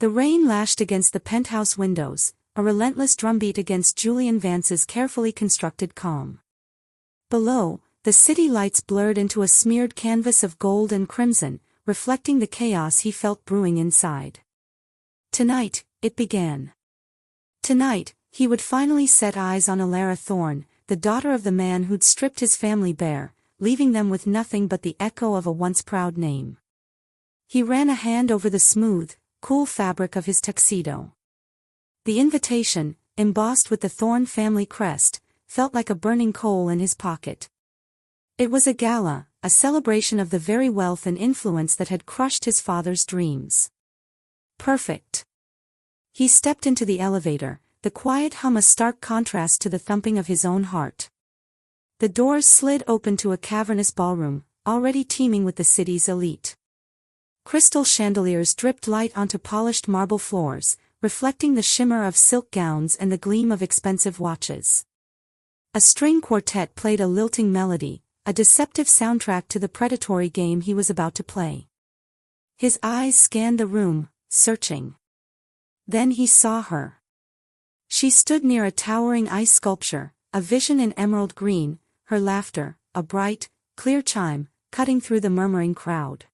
The rain lashed against the penthouse windows, a relentless drumbeat against Julian Vance's carefully constructed calm. Below, the city lights blurred into a smeared canvas of gold and crimson, reflecting the chaos he felt brewing inside. Tonight, it began. Tonight, he would finally set eyes on Alara Thorne, the daughter of the man who'd stripped his family bare, leaving them with nothing but the echo of a once proud name. He ran a hand over the smooth, cool fabric of his tuxedo. The invitation, embossed with the Thorne family crest, felt like a burning coal in his pocket. It was a gala, a celebration of the very wealth and influence that had crushed his father's dreams. Perfect. He stepped into the elevator, the quiet hum a stark contrast to the thumping of his own heart. The doors slid open to a cavernous ballroom, already teeming with the city's elite. Crystal chandeliers dripped light onto polished marble floors, reflecting the shimmer of silk gowns and the gleam of expensive watches. A string quartet played a lilting melody, a deceptive soundtrack to the predatory game he was about to play. His eyes scanned the room, searching. Then he saw her. She stood near a towering ice sculpture, a vision in emerald green, her laughter, a bright, clear chime, cutting through the murmuring crowd.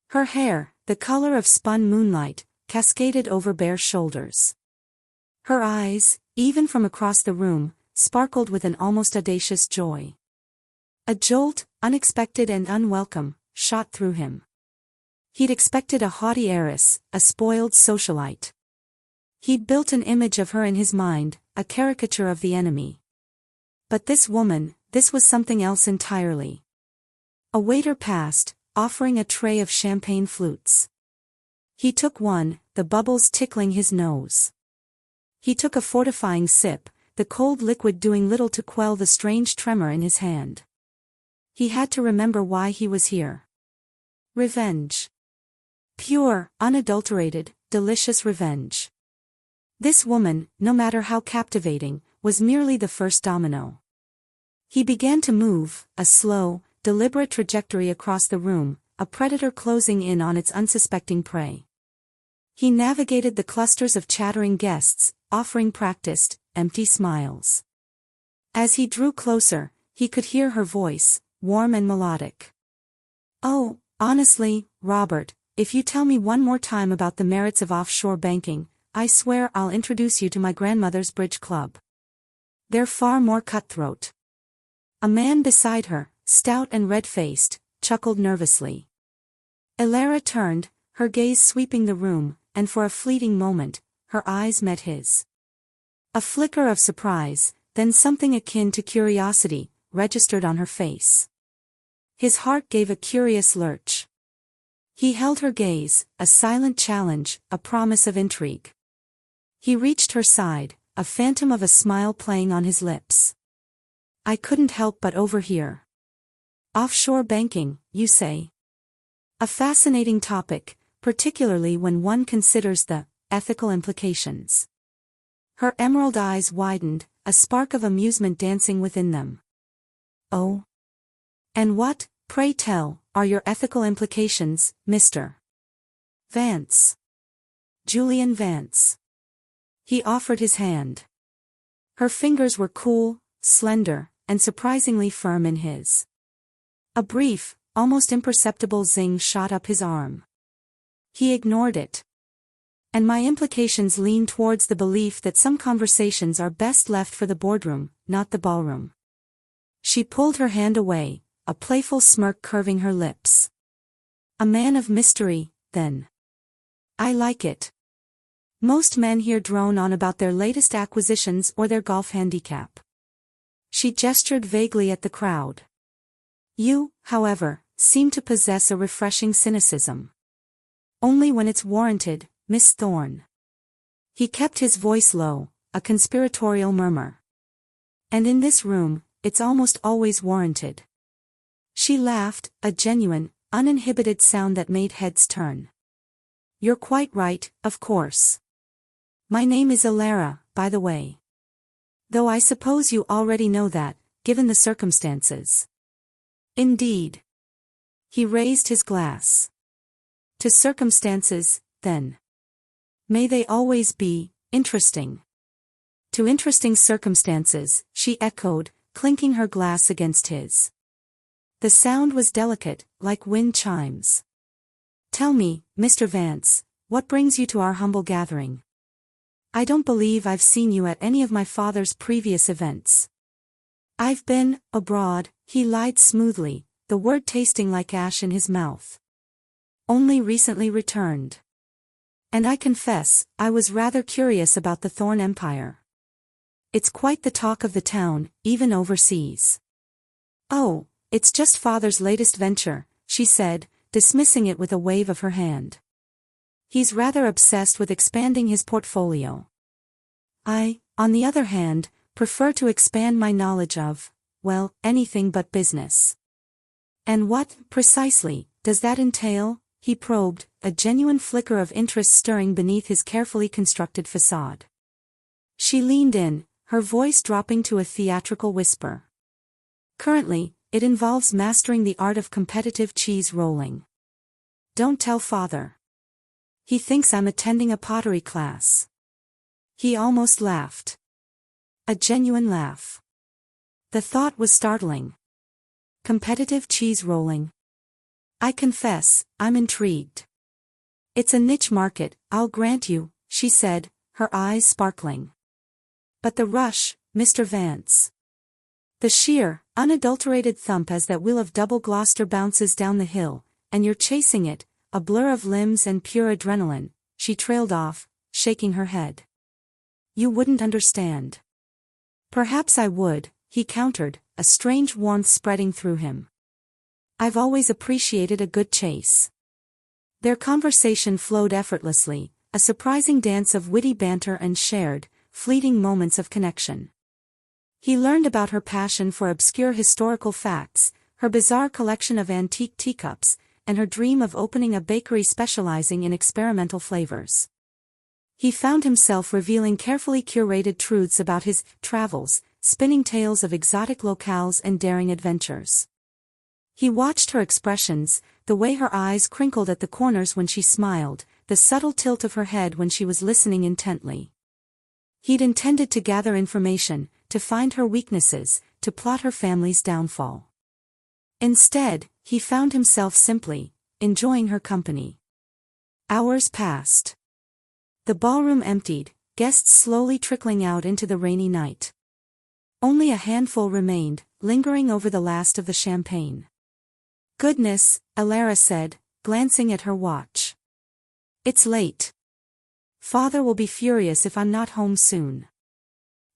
Her hair, the color of spun moonlight, cascaded over bare shoulders. Her eyes, even from across the room, sparkled with an almost audacious joy. A jolt, unexpected and unwelcome, shot through him. He'd expected a haughty heiress, a spoiled socialite. He'd built an image of her in his mind, a caricature of the enemy. But this woman, this was something else entirely. A waiter passed, offering a tray of champagne flutes. He took one, the bubbles tickling his nose. He took a fortifying sip, the cold liquid doing little to quell the strange tremor in his hand. He had to remember why he was here. Revenge. Pure, unadulterated, delicious revenge. This woman, no matter how captivating, was merely the first domino. He began to move, a slow, deliberate trajectory across the room, a predator closing in on its unsuspecting prey. He navigated the clusters of chattering guests, offering practiced, empty smiles. As he drew closer, he could hear her voice, warm and melodic. "Oh, honestly, Robert, if you tell me one more time about the merits of offshore banking, I swear I'll introduce you to my grandmother's bridge club. They're far more cutthroat." A man beside her, stout and red-faced, chuckled nervously. Alara turned, her gaze sweeping the room, and for a fleeting moment, her eyes met his. A flicker of surprise, then something akin to curiosity, registered on her face. His heart gave a curious lurch. He held her gaze, a silent challenge, a promise of intrigue. He reached her side, a phantom of a smile playing on his lips. "I couldn't help but overhear. Offshore banking, you say? A fascinating topic, particularly when one considers the ethical implications." Her emerald eyes widened, a spark of amusement dancing within them. "Oh? And what, pray tell, are your ethical implications, Mr. Vance?" "Julian Vance." He offered his hand. Her fingers were cool, slender, and surprisingly firm in his. A brief, almost imperceptible zing shot up his arm. He ignored it. "And my implications lean towards the belief that some conversations are best left for the boardroom, not the ballroom." She pulled her hand away, a playful smirk curving her lips. "A man of mystery, then. I like it. Most men here drone on about their latest acquisitions or their golf handicap." She gestured vaguely at the crowd. "You, however, seem to possess a refreshing cynicism. Only when it's warranted, Miss Thorne." He kept his voice low, a conspiratorial murmur. "And in this room, it's almost always warranted." She laughed, a genuine, uninhibited sound that made heads turn. "You're quite right, of course. My name is Alara, by the way. Though I suppose you already know that, given the circumstances." "Indeed." He raised his glass. "To circumstances, then." May they always be interesting. To interesting circumstances, she echoed, clinking her glass against his. The sound was delicate, like wind chimes. Tell me, Mr. Vance, what brings you to our humble gathering? I don't believe I've seen you at any of my father's previous events. I've been abroad, he lied smoothly, the word tasting like ash in his mouth. Only recently returned. And I confess, I was rather curious about the Thorn Empire. It's quite the talk of the town, even overseas. Oh, it's just father's latest venture, she said, dismissing it with a wave of her hand. He's rather obsessed with expanding his portfolio. I, on the other hand, prefer to expand my knowledge of, well, anything but business. And what, precisely, does that entail? He probed, a genuine flicker of interest stirring beneath his carefully constructed facade. She leaned in, her voice dropping to a theatrical whisper. Currently, it involves mastering the art of competitive cheese rolling. Don't tell father. He thinks I'm attending a pottery class. He almost laughed. A genuine laugh. The thought was startling. Competitive cheese rolling. I confess, I'm intrigued. It's a niche market, I'll grant you, she said, her eyes sparkling. But the rush, Mr. Vance. The sheer, unadulterated thump as that wheel of double Gloucester bounces down the hill, and you're chasing it, a blur of limbs and pure adrenaline, she trailed off, shaking her head. You wouldn't understand. Perhaps I would, he countered, a strange warmth spreading through him. I've always appreciated a good chase. Their conversation flowed effortlessly, a surprising dance of witty banter and shared, fleeting moments of connection. He learned about her passion for obscure historical facts, her bizarre collection of antique teacups, and her dream of opening a bakery specializing in experimental flavors. He found himself revealing carefully curated truths about his travels, spinning tales of exotic locales and daring adventures. He watched her expressions, the way her eyes crinkled at the corners when she smiled, the subtle tilt of her head when she was listening intently. He'd intended to gather information, to find her weaknesses, to plot her family's downfall. Instead, he found himself simply enjoying her company. Hours passed. The ballroom emptied, guests slowly trickling out into the rainy night. Only a handful remained, lingering over the last of the champagne. Goodness, Alara said, glancing at her watch. It's late. Father will be furious if I'm not home soon.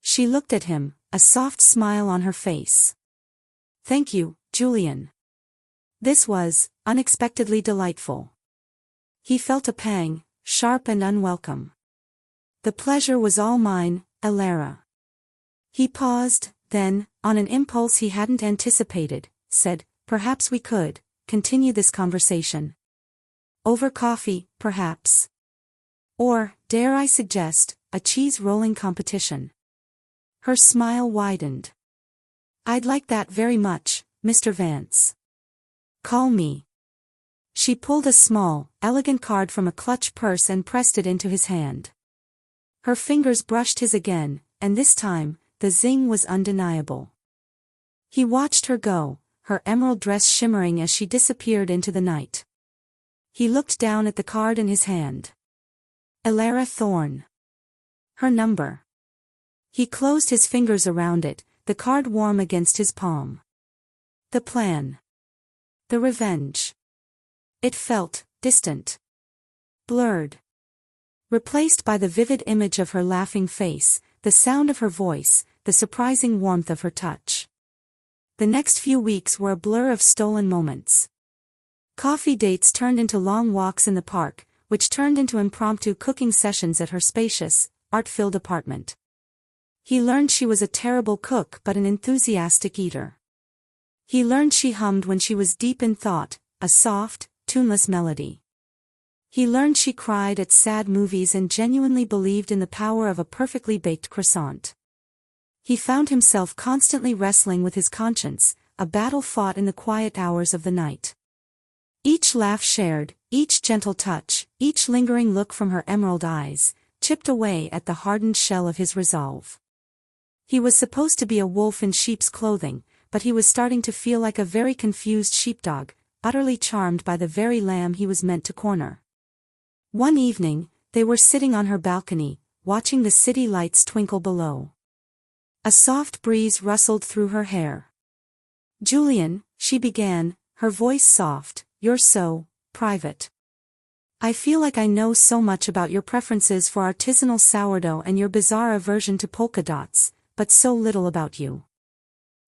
She looked at him, a soft smile on her face. Thank you, Julian. This was unexpectedly delightful. He felt a pang, sharp and unwelcome. The pleasure was all mine, Alara. He paused, then, on an impulse he hadn't anticipated, said, perhaps we could continue this conversation. Over coffee, perhaps. Or, dare I suggest, a cheese rolling competition. Her smile widened. I'd like that very much, Mr. Vance. Call me. She pulled a small, elegant card from a clutch purse and pressed it into his hand. Her fingers brushed his again, and this time, the zing was undeniable. He watched her go, her emerald dress shimmering as she disappeared into the night. He looked down at the card in his hand. Alara Thorne. Her number. He closed his fingers around it, the card warm against his palm. The plan. The revenge. It felt distant. Blurred. Replaced by the vivid image of her laughing face, the sound of her voice, the surprising warmth of her touch. The next few weeks were a blur of stolen moments. Coffee dates turned into long walks in the park, which turned into impromptu cooking sessions at her spacious, art-filled apartment. He learned she was a terrible cook but an enthusiastic eater. He learned she hummed when she was deep in thought, a soft, tuneless melody. He learned she cried at sad movies and genuinely believed in the power of a perfectly baked croissant. He found himself constantly wrestling with his conscience, a battle fought in the quiet hours of the night. Each laugh shared, Each gentle touch, each lingering look from her emerald eyes, chipped away at the hardened shell of his resolve. He was supposed to be a wolf in sheep's clothing, but he was starting to feel like a very confused sheepdog, utterly charmed by the very lamb he was meant to corner. One evening, they were sitting on her balcony, watching the city lights twinkle below. A soft breeze rustled through her hair. "Julian," she began, her voice soft, "you're so private. I feel like I know so much about your preferences for artisanal sourdough and your bizarre aversion to polka dots, but so little about you."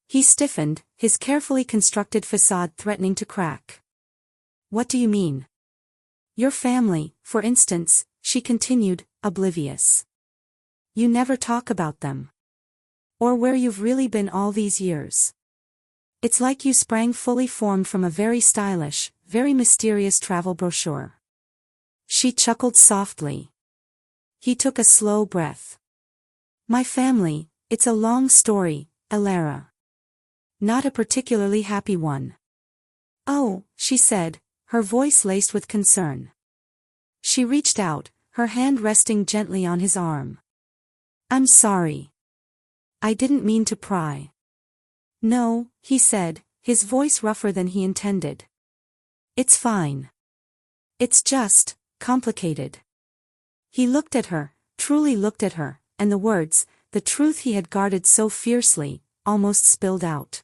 He stiffened, his carefully constructed facade threatening to crack. "What do you mean?" "Your family, for instance," she continued, oblivious. "You never talk about them. Or where you've really been all these years. It's like you sprang fully formed from a very stylish, very mysterious travel brochure." She chuckled softly. He took a slow breath. "My family, it's a long story, Elara. Not a particularly happy one." "Oh," she said, her voice laced with concern. She reached out, her hand resting gently on his arm. "I'm sorry. I didn't mean to pry." "No," he said, his voice rougher than he intended. "It's fine. It's just complicated." He looked at her, truly looked at her, and the words, the truth he had guarded so fiercely, almost spilled out.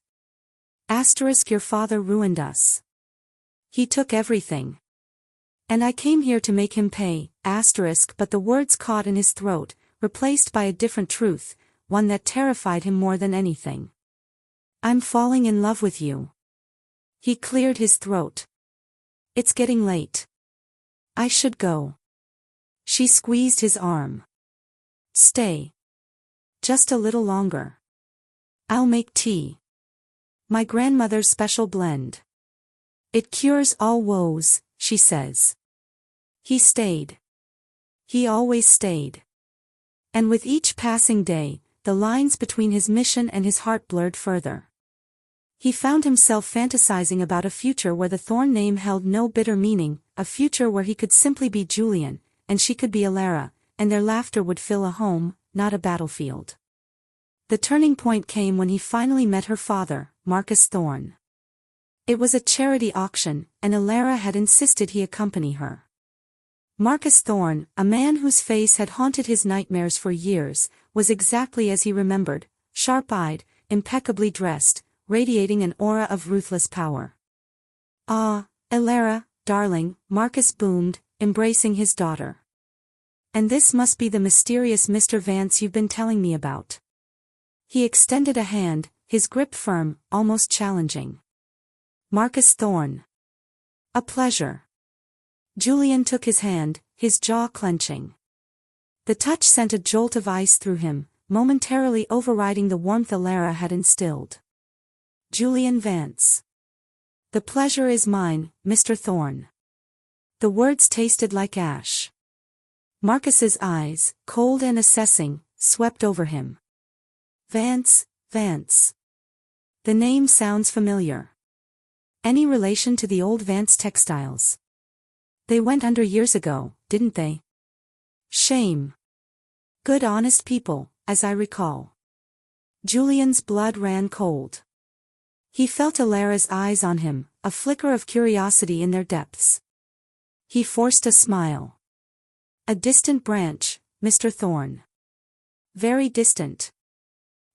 "Your father ruined us. He took everything. And I came here to make him pay, but the words caught in his throat, replaced by a different truth, one that terrified him more than anything. "I'm falling in love with you." He cleared his throat. "It's getting late. I should go." She squeezed his arm. "Stay. Just a little longer. I'll make tea. My grandmother's special blend. It cures all woes, she says." He stayed. He always stayed. And with each passing day, the lines between his mission and his heart blurred further. He found himself fantasizing about a future where the Thorn name held no bitter meaning, a future where he could simply be Julian, and she could be Elara, and their laughter would fill a home, not a battlefield. The turning point came when he finally met her father, Marcus Thorn. It was a charity auction, and Elara had insisted he accompany her. Marcus Thorn, a man whose face had haunted his nightmares for years, was exactly as he remembered, sharp-eyed, impeccably dressed, radiating an aura of ruthless power. "Ah, Elara, darling," Marcus boomed, embracing his daughter. "And this must be the mysterious Mr. Vance you've been telling me about." He extended a hand, his grip firm, almost challenging. "Marcus Thorn. A pleasure." Julian took his hand, his jaw clenching. The touch sent a jolt of ice through him, momentarily overriding the warmth Elara had instilled. "Julian Vance. The pleasure is mine, Mr. Thorn." The words tasted like ash. Marcus's eyes, cold and assessing, swept over him. "Vance, Vance. The name sounds familiar. Any relation to the old Vance textiles? They went under years ago, didn't they? Shame. Good honest people, as I recall." Julian's blood ran cold. He felt Elara's eyes on him, a flicker of curiosity in their depths. He forced a smile. "A distant branch, Mr. Thorn. Very distant.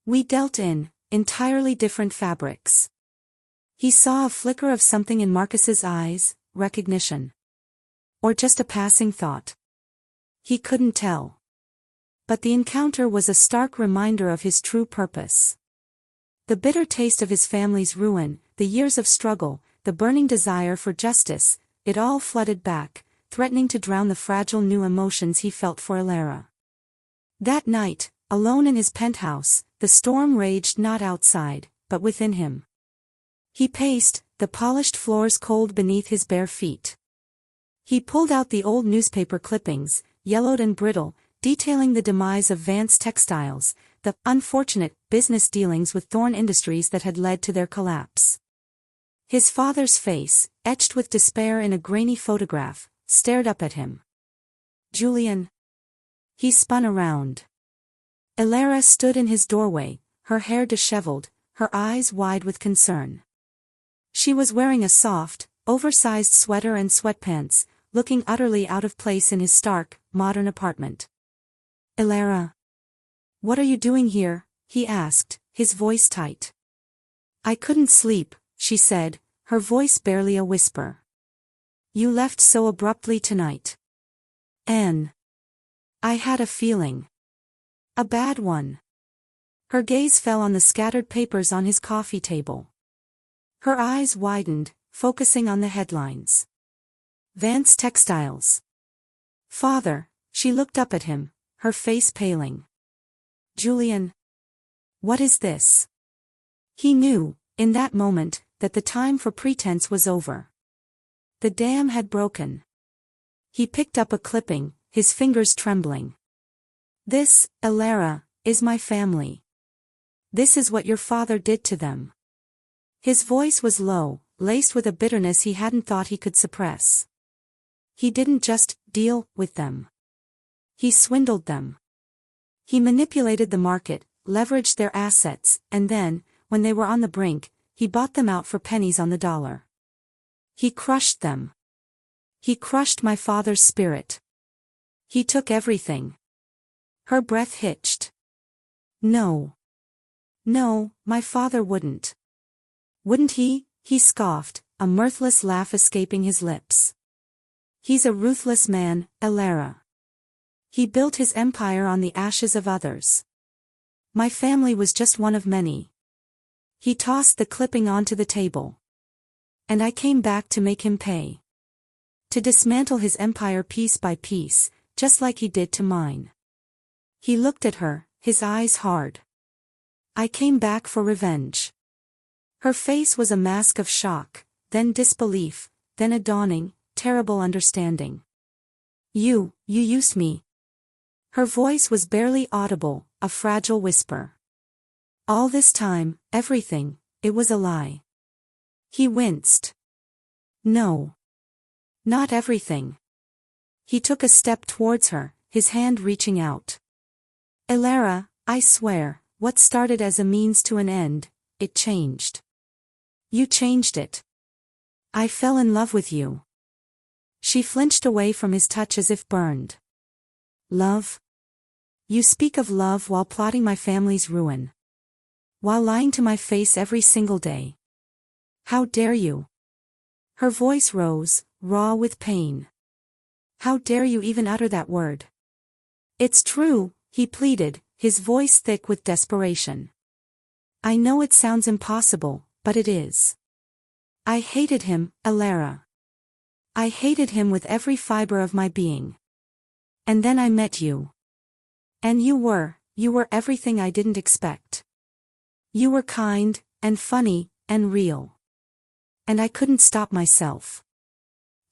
We dealt in entirely different fabrics." He saw a flicker of something in Marcus's eyes, recognition. Or just a passing thought. He couldn't tell. But the encounter was a stark reminder of his true purpose. The bitter taste of his family's ruin, the years of struggle, the burning desire for justice, it all flooded back, threatening to drown the fragile new emotions he felt for Elara. That night, alone in his penthouse, the storm raged not outside, but within him. He paced, the polished floors cold beneath his bare feet. He pulled out the old newspaper clippings, yellowed and brittle, detailing the demise of Vance Textiles, the unfortunate business dealings with Thorn Industries that had led to their collapse. His father's face, etched with despair in a grainy photograph, stared up at him. Julian. He spun around. Elara stood in his doorway, her hair disheveled, her eyes wide with concern. She was wearing a soft, oversized sweater and sweatpants, looking utterly out of place in his stark, modern apartment. Elara. What are you doing here? He asked, his voice tight. I couldn't sleep, she said, her voice barely a whisper. You left so abruptly tonight. Anne. I had a feeling. A bad one. Her gaze fell on the scattered papers on his coffee table. Her eyes widened, focusing on the headlines. Vance Textiles. Father, she looked up at him, her face paling. Julian. What is this? He knew, in that moment, that the time for pretense was over. The dam had broken. He picked up a clipping, his fingers trembling. This, Elara, is my family. This is what your father did to them. His voice was low, laced with a bitterness he hadn't thought he could suppress. He didn't just deal with them. He swindled them. He manipulated the market, leveraged their assets, and then, when they were on the brink, he bought them out for pennies on the dollar. He crushed them. He crushed my father's spirit. He took everything. Her breath hitched. No. No, my father wouldn't. Wouldn't he? He scoffed, a mirthless laugh escaping his lips. He's a ruthless man, Elara. He built his empire on the ashes of others. My family was just one of many. He tossed the clipping onto the table. And I came back to make him pay. To dismantle his empire piece by piece, just like he did to mine. He looked at her, his eyes hard. I came back for revenge. Her face was a mask of shock, then disbelief, then a dawning, terrible understanding. You used me. Her voice was barely audible, a fragile whisper. All this time, everything, it was a lie. He winced. No. Not everything. He took a step towards her, his hand reaching out. Elara, I swear, what started as a means to an end, it changed. You changed it. I fell in love with you. She flinched away from his touch as if burned. Love? You speak of love while plotting my family's ruin. While lying to my face every single day. How dare you? Her voice rose, raw with pain. How dare you even utter that word? It's true, he pleaded, his voice thick with desperation. I know it sounds impossible, but it is. I hated him, Elara. I hated him with every fiber of my being. And then I met you. And you were everything I didn't expect. You were kind, and funny, and real. And I couldn't stop myself.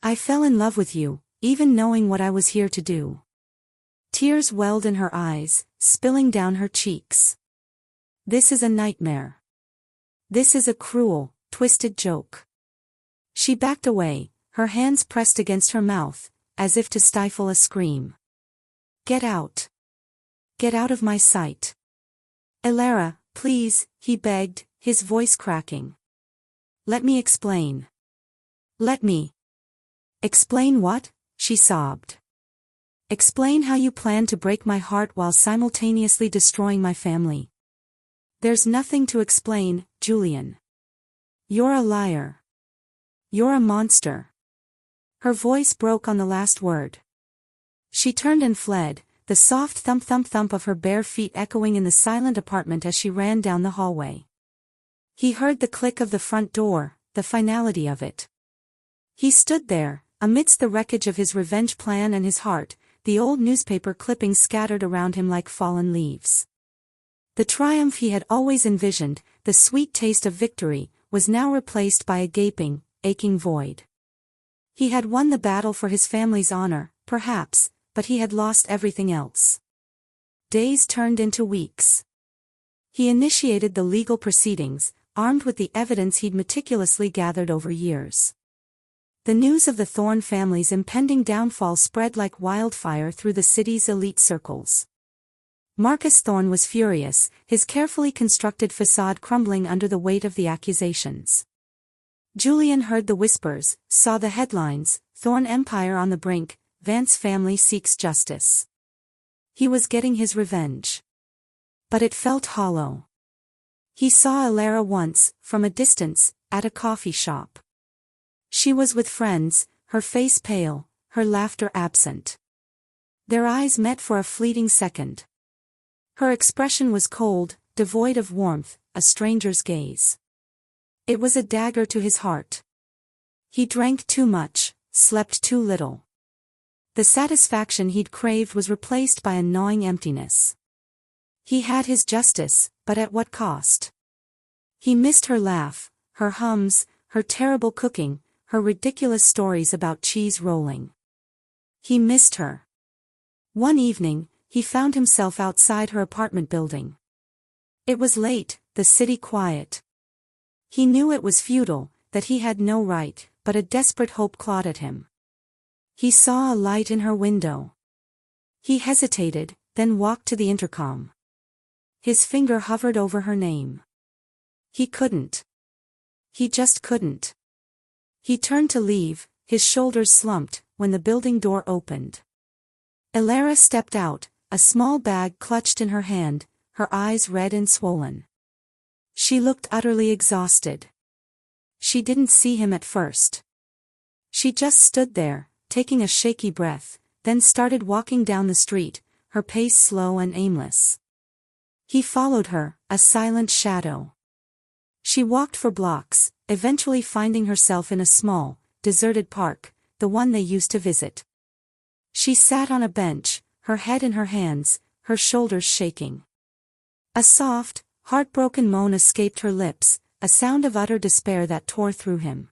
I fell in love with you, even knowing what I was here to do. Tears welled in her eyes, spilling down her cheeks. This is a nightmare. This is a cruel, twisted joke. She backed away, her hands pressed against her mouth, as if to stifle a scream. Get out. Get out of my sight. Elara, please, he begged, his voice cracking. Let me explain. Let me. Explain what? She sobbed. Explain how you plan to break my heart while simultaneously destroying my family. There's nothing to explain, Julian. You're a liar. You're a monster. Her voice broke on the last word. She turned and fled, the soft thump-thump-thump of her bare feet echoing in the silent apartment as she ran down the hallway. He heard the click of the front door, the finality of it. He stood there, amidst the wreckage of his revenge plan and his heart, the old newspaper clippings scattered around him like fallen leaves. The triumph he had always envisioned, the sweet taste of victory, was now replaced by a gaping, aching void. He had won the battle for his family's honor, perhaps, but he had lost everything else. Days turned into weeks. He initiated the legal proceedings, armed with the evidence he'd meticulously gathered over years. The news of the Thorne family's impending downfall spread like wildfire through the city's elite circles. Marcus Thorne was furious, his carefully constructed facade crumbling under the weight of the accusations. Julian heard the whispers, saw the headlines, Thorne Empire on the brink, Vance family seeks justice. He was getting his revenge. But it felt hollow. He saw Elara once, from a distance, at a coffee shop. She was with friends, her face pale, her laughter absent. Their eyes met for a fleeting second. Her expression was cold, devoid of warmth, a stranger's gaze. It was a dagger to his heart. He drank too much, slept too little. The satisfaction he'd craved was replaced by a gnawing emptiness. He had his justice, but at what cost? He missed her laugh, her hums, her terrible cooking, her ridiculous stories about cheese rolling. He missed her. One evening, he found himself outside her apartment building. It was late, the city quiet. He knew it was futile, that he had no right, but a desperate hope clawed at him. He saw a light in her window. He hesitated, then walked to the intercom. His finger hovered over her name. He couldn't. He just couldn't. He turned to leave, his shoulders slumped, when the building door opened. Elara stepped out, a small bag clutched in her hand, her eyes red and swollen. She looked utterly exhausted. She didn't see him at first. She just stood there, taking a shaky breath, then started walking down the street, her pace slow and aimless. He followed her, a silent shadow. She walked for blocks, eventually finding herself in a small, deserted park, the one they used to visit. She sat on a bench, her head in her hands, her shoulders shaking. A soft, heartbroken moan escaped her lips, a sound of utter despair that tore through him.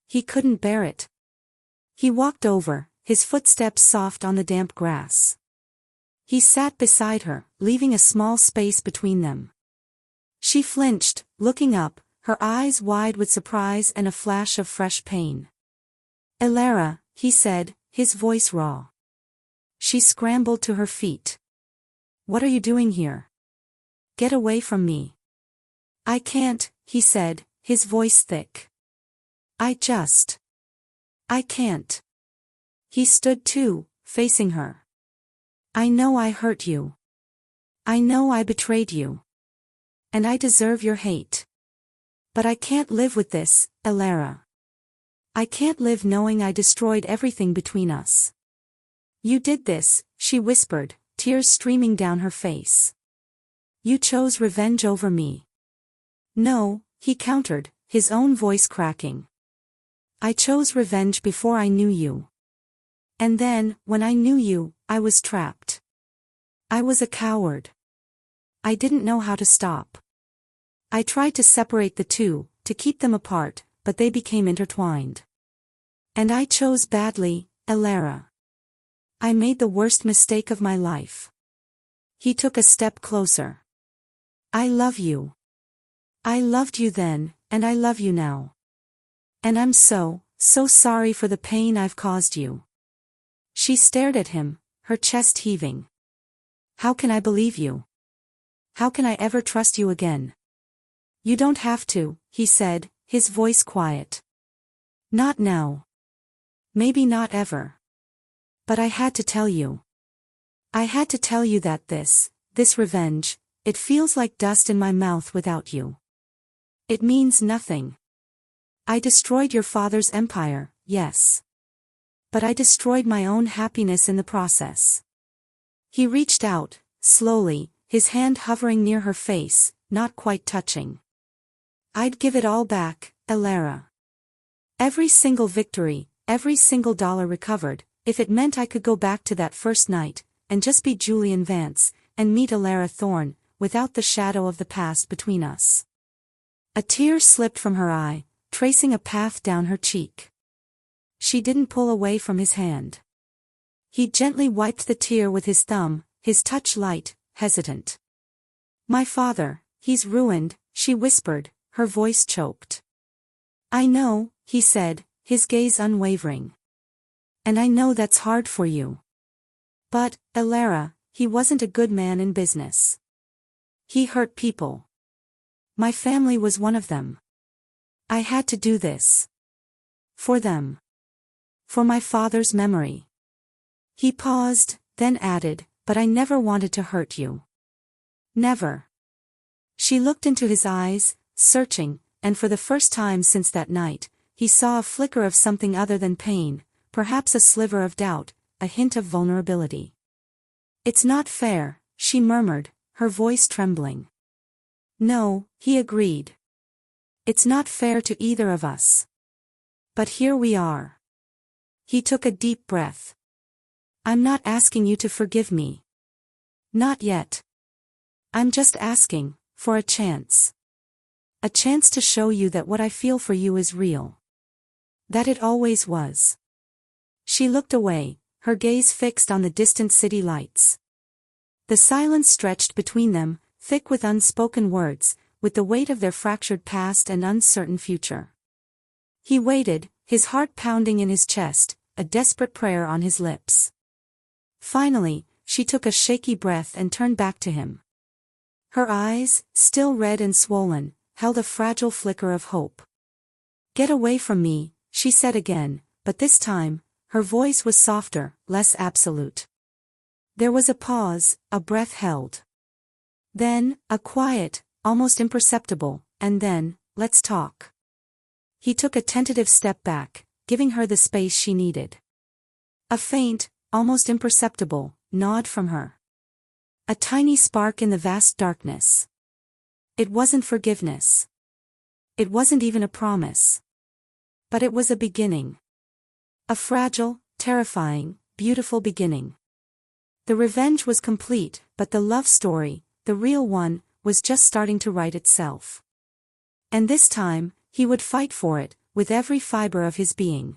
He couldn't bear it. He walked over, his footsteps soft on the damp grass. He sat beside her, leaving a small space between them. She flinched, looking up, her eyes wide with surprise and a flash of fresh pain. "Elara," he said, his voice raw. She scrambled to her feet. "What are you doing here? Get away from me." "I can't," he said, his voice thick. I can't." He stood too, facing her. "I know I hurt you. I know I betrayed you. And I deserve your hate. But I can't live with this, Elara. I can't live knowing I destroyed everything between us." "You did this," she whispered, tears streaming down her face. "You chose revenge over me." "No," he countered, his own voice cracking. "I chose revenge before I knew you. And then, when I knew you, I was trapped. I was a coward. I didn't know how to stop. I tried to separate the two, to keep them apart, but they became intertwined. And I chose badly, Elara. I made the worst mistake of my life." He took a step closer. "I love you. I loved you then, and I love you now. And I'm so sorry for the pain I've caused you." She stared at him, her chest heaving. "How can I believe you? How can I ever trust you again?" "You don't have to," he said, his voice quiet. "Not now. Maybe not ever. But I had to tell you. I had to tell you that this revenge, it feels like dust in my mouth without you. It means nothing. I destroyed your father's empire, yes. But I destroyed my own happiness in the process." He reached out, slowly, his hand hovering near her face, not quite touching. "I'd give it all back, Elara. Every single victory, every single dollar recovered, if it meant I could go back to that first night, and just be Julian Vance, and meet Elara Thorne, without the shadow of the past between us." A tear slipped from her eye, tracing a path down her cheek. She didn't pull away from his hand. He gently wiped the tear with his thumb, his touch light, hesitant. "My father, he's ruined," she whispered, her voice choked. I know, he said, his gaze unwavering. And I know that's hard for you. But, Elara, he wasn't a good man in business. He hurt people. My family was one of them. I had to do this. For them. For my father's memory. He paused, then added, but I never wanted to hurt you. Never. She looked into his eyes, searching, and for the first time since that night, he saw a flicker of something other than pain, perhaps a sliver of doubt, a hint of vulnerability. It's not fair, she murmured, her voice trembling. No, he agreed. It's not fair to either of us. But here we are. He took a deep breath. I'm not asking you to forgive me. Not yet. I'm just asking, for a chance. A chance to show you that what I feel for you is real. That it always was. She looked away, her gaze fixed on the distant city lights. The silence stretched between them, thick with unspoken words, with the weight of their fractured past and uncertain future. He waited, his heart pounding in his chest, a desperate prayer on his lips. Finally, she took a shaky breath and turned back to him. Her eyes, still red and swollen, held a fragile flicker of hope. Get away from me, she said again, but this time, her voice was softer, less absolute. There was a pause, a breath held. Then, a quiet, almost imperceptible, and then, let's talk. He took a tentative step back, giving her the space she needed. A faint, almost imperceptible, nod from her. A tiny spark in the vast darkness. It wasn't forgiveness. It wasn't even a promise. But it was a beginning. A fragile, terrifying, beautiful beginning. The revenge was complete, but the love story, the real one, was just starting to write itself. And this time, he would fight for it, with every fiber of his being.